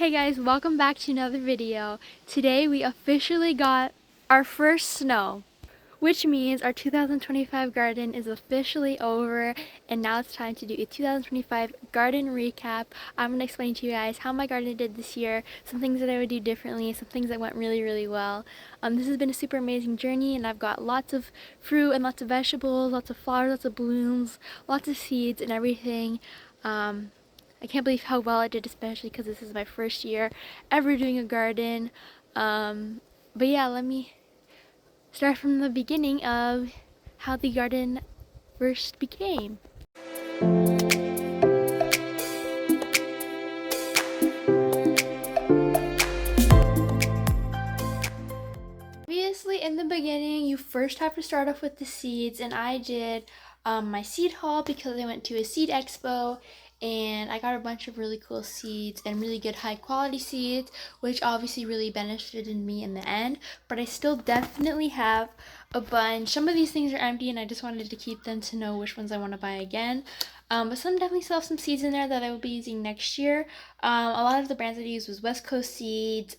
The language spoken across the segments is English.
Hey guys, welcome back to another video. Today we officially got our first snow, which means our 2025 garden is officially over, and now it's time to do a 2025 garden recap. I'm going to explain to you guys how my garden did this year, some things that I would do differently, some things that went really well. This has been a super amazing journey, and I've got lots of fruit and lots of vegetables, lots of flowers, lots of blooms, lots of seeds and everything. I can't believe how well I did, especially because this is my first year ever doing a garden. But yeah, let me start from the beginning of how the garden first became. Obviously, in the beginning, you first have to start off with the seeds, and I did my seed haul because I went to a seed expo and I got a bunch of really cool seeds and really good high quality seeds, which obviously really benefited me in the end. But I still definitely have a bunch. Some of these things are empty and I just wanted to keep them to know which ones I want to buy again. But some definitely still have some seeds in there that I will be using next year. A lot of the brands I used was West Coast Seeds,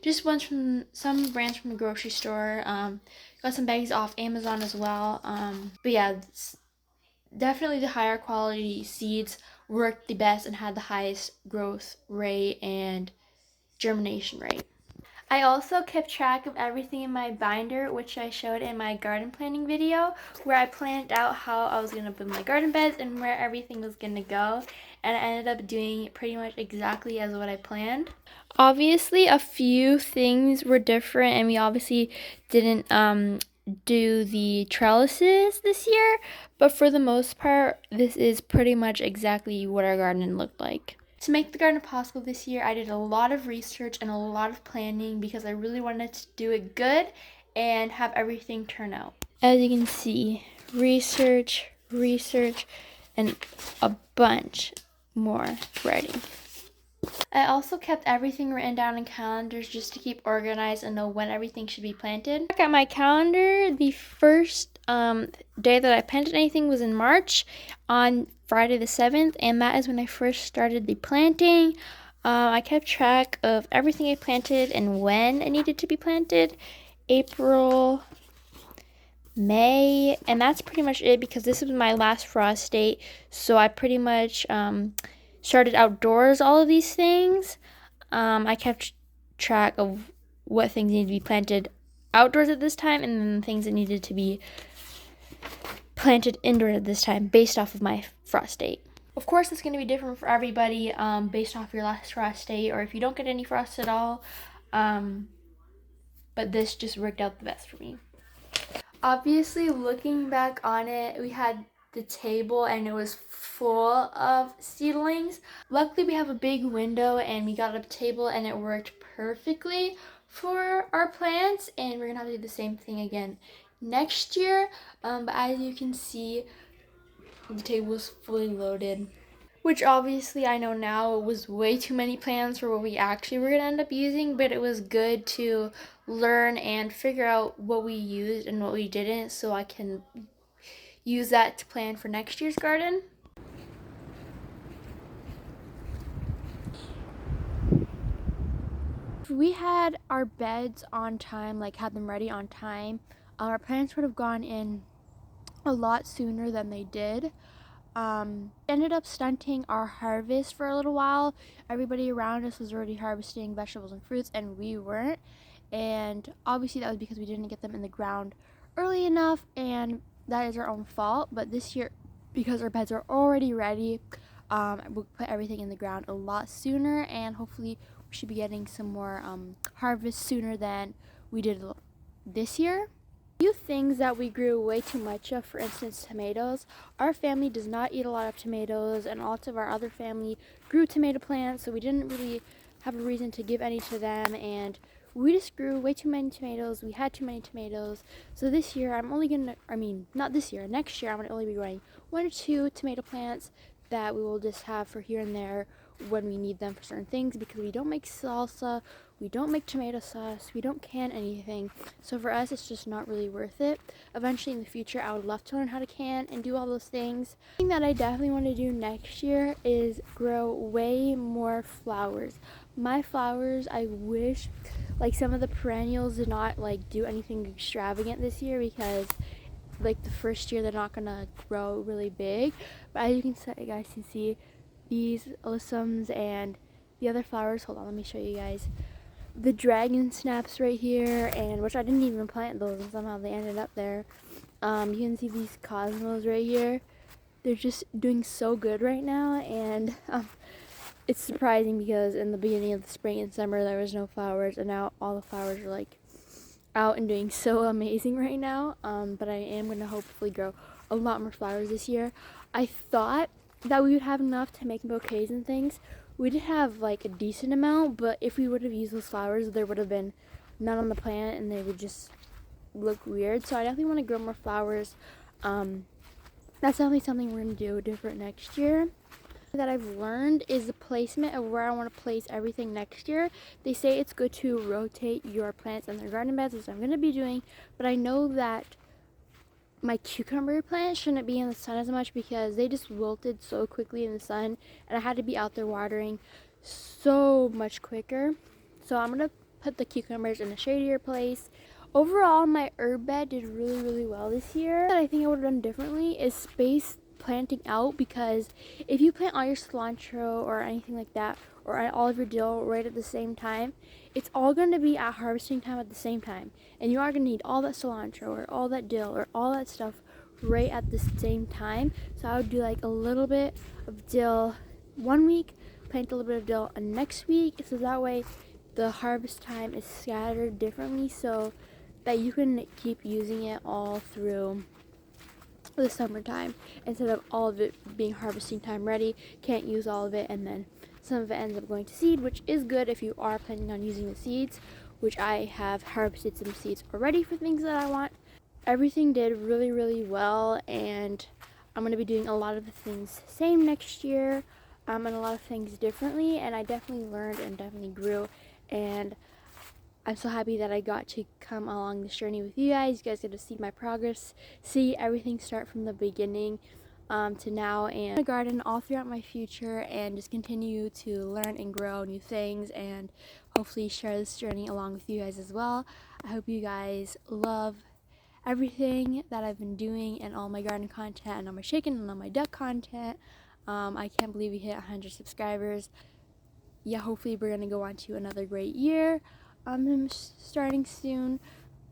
just ones from some brands from the grocery store. Got some bags off Amazon as well. But yeah, definitely the higher quality seeds worked the best and had the highest growth rate and germination rate. I also kept track of everything in my binder, which I showed in my garden planning video, where I planned out how I was going to build my garden beds and where everything was going to go, and I ended up doing pretty much exactly as what I planned. Obviously, a few things were different, and we obviously didn't do the trellises this year, but for the most part, this is pretty much exactly what our garden looked like. To make the garden possible this year, I did a lot of research and a lot of planning because I really wanted to do it good and have everything turn out. As you can see, research, and a bunch more writing. I also kept everything written down in calendars just to keep organized and know when everything should be planted. Look at my calendar. The first day that I planted anything was in March on Friday the 7th, and that is when I first started the planting. I kept track of everything I planted and when it needed to be planted. April, May, and that's pretty much it because this was my last frost date, so I pretty much started outdoors all of these things. I kept track of what things needed to be planted outdoors at this time and then the things that needed to be planted indoors at this time based off of my frost date. Of course, it's going to be different for everybody based off your last frost date or if you don't get any frost at all. But this just worked out the best for me. Obviously, looking back on it, we had the table and it was full of seedlings. Luckily, we have a big window and we got a table and it worked perfectly for our plants, and we're gonna have to do the same thing again next year. But as you can see, the table was fully loaded, which obviously I know now it was way too many plants for what we actually were going to end up using, but it was good to learn and figure out what we used and what we didn't so I can use that to plan for next year's garden. If we had our beds on time, like had them ready on time, our plants would have gone in a lot sooner than they did. Ended up stunting our harvest for a little while. Everybody around us was already harvesting vegetables and fruits and we weren't, and obviously that was because we didn't get them in the ground early enough, and that is our own fault. But this year, because our beds are already ready, we'll put everything in the ground a lot sooner, and hopefully we should be getting some more harvest sooner than we did this year. Few things that we grew way too much of, for instance tomatoes. Our family does not eat a lot of tomatoes, and lots of our other family grew tomato plants, so we didn't really have a reason to give any to them, and we just grew way too many tomatoes. We had too many tomatoes, so this year I'm only gonna, not this year, next year I'm gonna only be growing 1 or 2 tomato plants that we will just have for here and there when we need them for certain things, because we don't make salsa, we don't make tomato sauce, we don't can anything. So for us, it's just not really worth it. Eventually in the future, I would love to learn how to can and do all those things. The thing that I definitely want to do next year is grow way more flowers. My flowers, I wish, like, some of the perennials did not like do anything extravagant this year, because like the first year they're not gonna grow really big. But as you guys can see, these alyssums and the other flowers, hold on, let me show you guys. The dragon snaps right here, and which I didn't even plant those, and somehow they ended up there. You can see these cosmos right here. They're just doing so good right now, and it's surprising because in the beginning of the spring and summer there was no flowers, and now all the flowers are like out and doing so amazing right now. But I am going to hopefully grow a lot more flowers this year. I thought that we would have enough to make bouquets and things. We did have like a decent amount, but if we would have used those flowers, there would have been none on the plant and they would just look weird. So I definitely want to grow more flowers. That's definitely something we're going to do different next year. That I've learned is the placement of where I want to place everything next year. They say it's good to rotate your plants in their garden beds, which I'm going to be doing, but I know that my cucumber plants shouldn't be in the sun as much because they just wilted so quickly in the sun, and I had to be out there watering so much quicker. So I'm going to put the cucumbers in a shadier place. Overall, my herb bed did really well this year. What I think I would have done differently is space planting out, because if you plant all your cilantro or anything like that, or all of your dill right at the same time, it's all going to be at harvesting time at the same time, and you are going to need all that cilantro or all that dill or all that stuff right at the same time. So I would do like a little bit of dill one week, plant a little bit of dill next week, so that way the harvest time is scattered differently, so that you can keep using it all through the summertime, instead of all of it being harvesting time ready, can't use all of it, and then some of it ends up going to seed, which is good if you are planning on using the seeds, which I have harvested some seeds already for things that I want. Everything did really well, and I'm going to be doing a lot of the things same next year, and a lot of things differently, and I definitely learned and definitely grew, and I'm so happy that I got to come along this journey with you guys. You guys get to see my progress, see everything start from the beginning to now, and my garden all throughout my future, and just continue to learn and grow new things, and hopefully share this journey along with you guys as well. I hope you guys love everything that I've been doing, and all my garden content, and all my chicken and all my duck content. I can't believe we hit 100 subscribers. Yeah, hopefully we're gonna go on to another great year. Starting soon.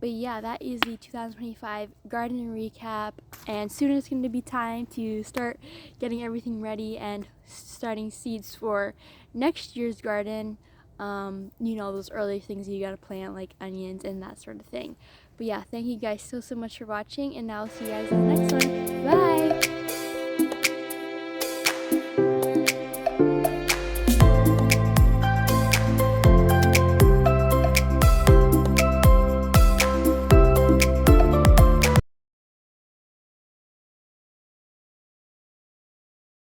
But yeah, that is the 2025 gardening recap, and soon it's going to be time to start getting everything ready and starting seeds for next year's garden. You know, those early things you gotta plant, like onions and that sort of thing. But yeah, thank you guys so much for watching, and now I'll see you guys in the next one. Bye!